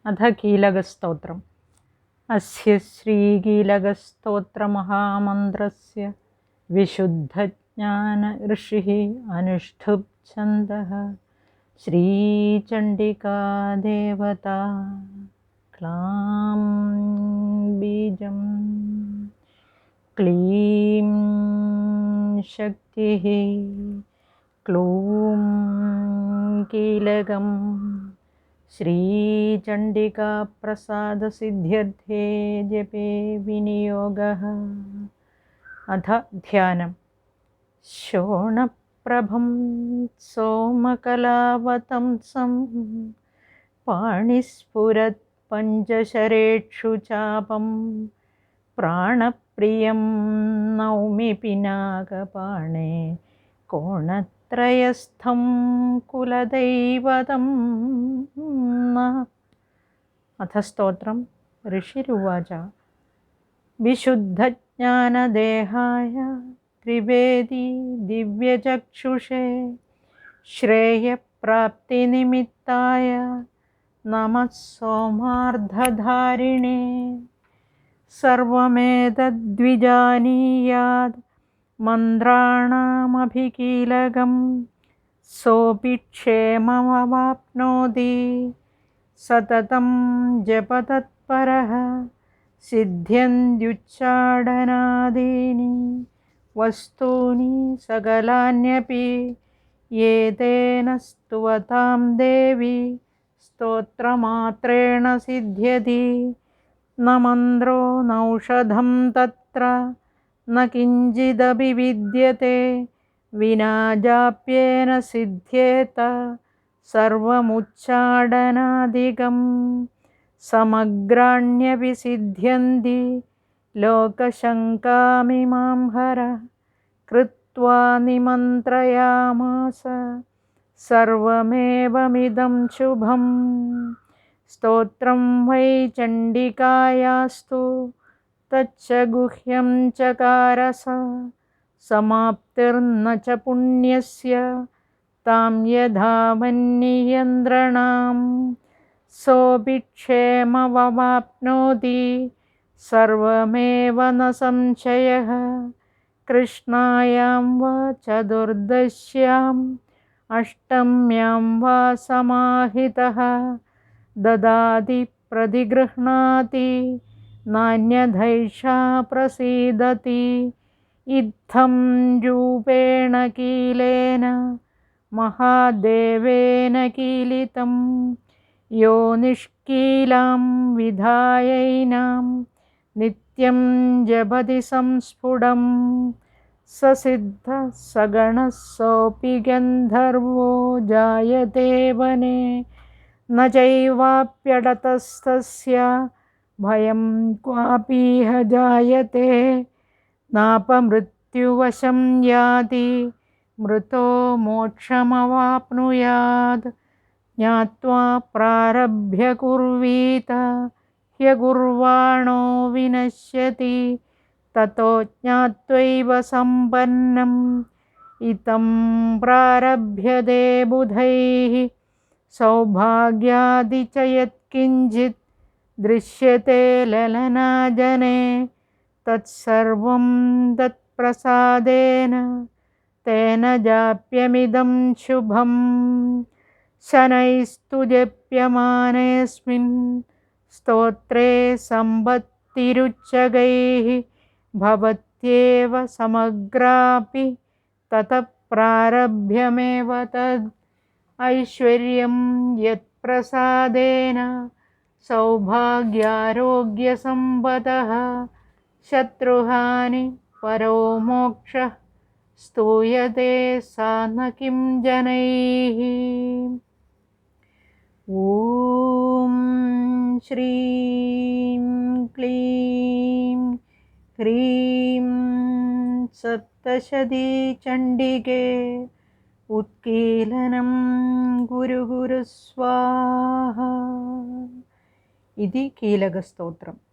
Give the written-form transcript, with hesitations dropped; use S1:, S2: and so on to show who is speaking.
S1: अथ कीलकस्तोत्रम्। अस्य श्रीकीलकस्तोत्रमहामन्त्रस्य विशुद्धज्ञानऋषिः अनुष्ठुप् छन्दः। श्रीचण्डिका देवता क्लां बीजं क्लीं शक्तिः क्लूं कीलकम् श्रीचण्डिका प्रसादसिद्ध्यर्थे जपे विनियोगः। अथ ध्यानम्। शोणप्रभं सोमकलावतंसं पाणिस्फुरत्पञ्चशरेषु चापं प्राणप्रियं नौमि पिनाकपाणे कोणत्रयस्थं कुलदैवतं नः। अथ स्तोत्रम्। ऋषिरुवाच। विशुद्धज्ञानदेहाय त्रिवेदी दिव्यचक्षुषे श्रेयप्राप्तिनिमित्ताय नमः सोमार्धधारिणे। सर्वमेतद्विजानीयात् मन्त्राणामभिकीलकं सोऽपि क्षेममवाप्नोति सततं जपतत्परः। सिद्ध्यन्त्युच्चाटनादीनि वस्तूनि सकलान्यपि एतेन स्तुवतां देवी स्तोत्रमात्रेण सिद्ध्यति। न मन्त्रो नौषधं तत्र न किञ्चिदपि विद्यते विना जाप्येन सिद्ध्येत सर्वमुच्चाटनादिकम्। समग्राण्यपि सिद्ध्यन्ति लोकशङ्कामिमां हर। कृत्वा निमन्त्रयामास सर्वमेवमिदं शुभम्। स्तोत्रं वै चण्डिकायास्तु तच्च गुह्यं चकारस। समाप्तिर्न च पुण्यस्य तां यथा वह्नियन्द्रणाम्। सोऽपि क्षेममवाप्नोति सर्वमेव न संशयः। कृष्णायां वा चतुर्दश्याम् अष्टम्यां वा समाहितः ददाति प्रतिगृह्णाति नान्यथैषा प्रसीदति। इत्थं रूपेण कीलेन महादेवेन कीलितं यो निष्कीलां विधायैनां नित्यं जपति संस्फुटं। स सिद्धः सगणः सोऽपि गन्धर्वो जायते वने न चैवाप्यडतस्तस्य भयं क्वापीह जायते। नापमृत्युवशं याति मृतो मोक्षमवाप्नुयात्। ज्ञात्वा प्रारभ्य कुर्वीत ह्यकुर्वाणो विनश्यति ततो ज्ञात्वैव सम्पन्नम्। इतं प्रारभ्यते बुधैः सौभाग्यादि च यत्किञ्चित् दृश्यते ललनाजने तत्सर्वं तत्प्रसादेन तेन जाप्यमिदं शुभम्। शनैस्तु जप्यमानेऽस्मिन् स्तोत्रे सम्पत्तिरुच्चकैः भवत्येव समग्रापि ततः प्रारभ्यमेव तद्। ऐश्वर्यं यत्प्रसादेन सौभाग्यारोग्यसम्पदः शत्रुहानि परो मोक्षः स्तूयते सा न किं जनैः। ॐ श्रीं क्लीं ह्रीं सप्तशती चण्डिके उत्कीलनं गुरु गुरु स्वाहा। इति कीलकस्तोत्रम्।